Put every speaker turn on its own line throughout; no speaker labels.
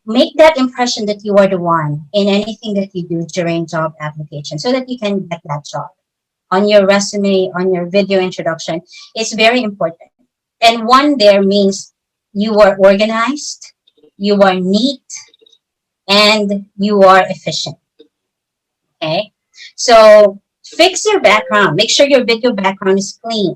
make that impression that you are the one in anything that you do during job application so that you can get that job. On your resume, on your video introduction, it's very important. And one there means you are organized, you are neat, and you are efficient. Okay. So fix your background. Make sure your video background is clean,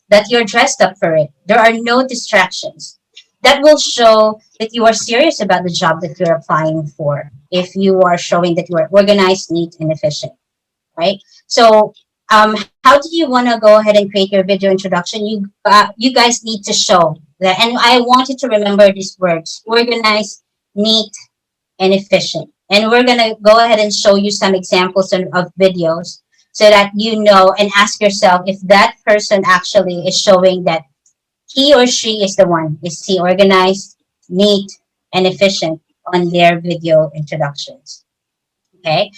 that you're dressed up for it. There are no distractions. That will show that you are serious about the job that you're applying for. If you are showing that you are organized, neat, and efficient, right? So, how do you want to go ahead and create your video introduction? You guys need to show that, and I want you to remember these words: organized, neat, and efficient. And we're going to go ahead and show you some examples of videos so that you know and ask yourself if that person actually is showing that he or she is the one. Is he organized, neat, and efficient on their video introductions? Okay.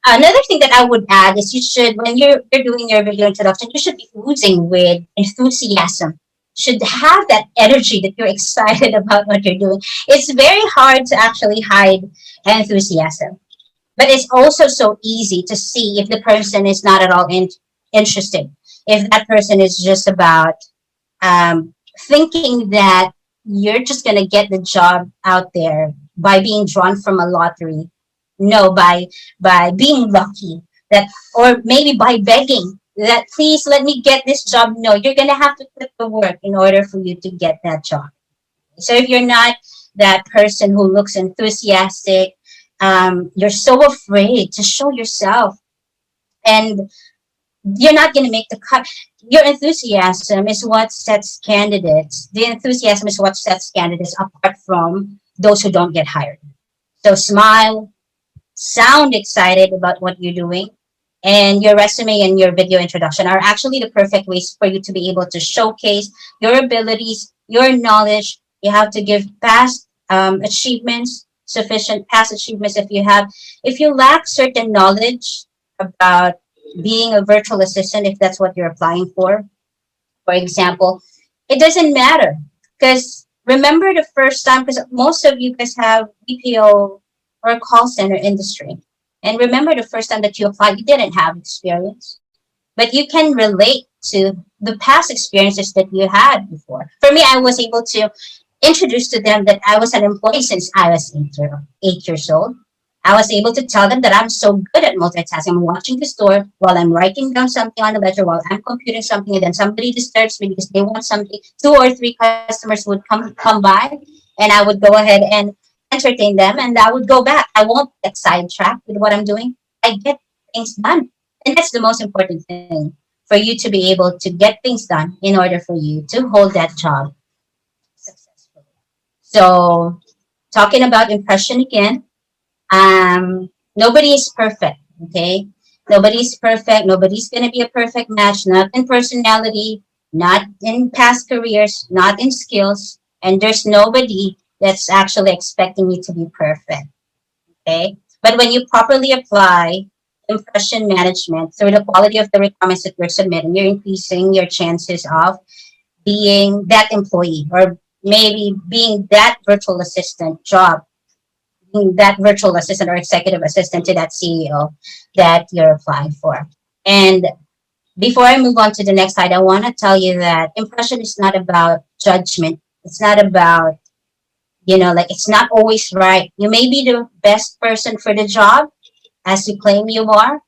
Another thing that I would add is you should, when you're doing your video introduction, you should be oozing with enthusiasm. Should have that energy that you're excited about what you're doing. It's very hard to actually hide enthusiasm, but it's also so easy to see if the person is not at all interested. If that person is just about thinking that you're just gonna get the job out there by being drawn from a lottery, no, by being lucky, that, or maybe by begging that please let me get this job. No, you're gonna have to put the work in order for you to get that job. So if you're not that person who looks enthusiastic, you're so afraid to show yourself, and you're not going to make the cut. Your enthusiasm is what sets candidates. The enthusiasm is what sets candidates apart from those who don't get hired. So smile, sound excited about what you're doing, and your resume and your video introduction are actually the perfect ways for you to be able to showcase your abilities, your knowledge. You have to give past achievements, sufficient past achievements. If you lack certain knowledge about being a virtual assistant, if that's what you're applying for example, it doesn't matter, because remember the first time, because most of you guys have BPO or call center industry, and remember the first time that you applied, you didn't have experience, but you can relate to the past experiences that you had before. For me, I was able to introduce to them that I was an employee since I was 8 years old. I was able to tell them that I'm so good at multitasking. I'm watching the store while I'm writing down something on the ledger, while I'm computing something, and then somebody disturbs me because they want something. 2 or 3 customers would come by, and I would go ahead and entertain them, and I would go back. I won't get sidetracked with what I'm doing. I get things done, and that's the most important thing, for you to be able to get things done in order for you to hold that job successfully. So, talking about impression again, nobody is perfect, okay? Nobody's perfect. Nobody's going to be a perfect match, not in personality, not in past careers, not in skills. And there's nobody that's actually expecting you to be perfect, okay? But when you properly apply impression management through the quality of the requirements that you're submitting, you're increasing your chances of being that employee, or maybe being that virtual assistant job, that virtual assistant or executive assistant to that CEO that you're applying for. And before I move on to the next slide, I want to tell you that impression is not about judgment. It's not about, like, it's not always right. You may be the best person for the job as you claim you are.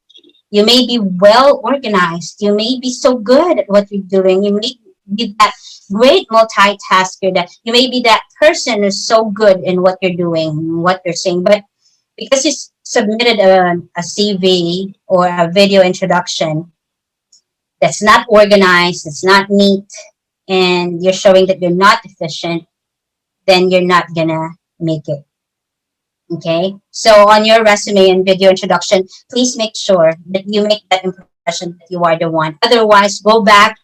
You may be well organized. You may be so good at what you're doing. You may be that great multitasker, that you may be that person who's so good in what you're doing, what you're saying. But because you submitted a CV or a video introduction that's not organized, it's not neat, and you're showing that you're not efficient, then you're not gonna make it. Okay, so on your resume and video introduction, please make sure that you make that impression that you are the one. Otherwise, go back,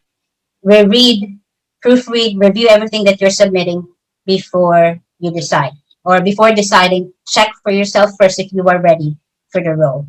reread, proofread, review everything that you're submitting before you decide. Or before deciding, check for yourself first if you are ready for the role.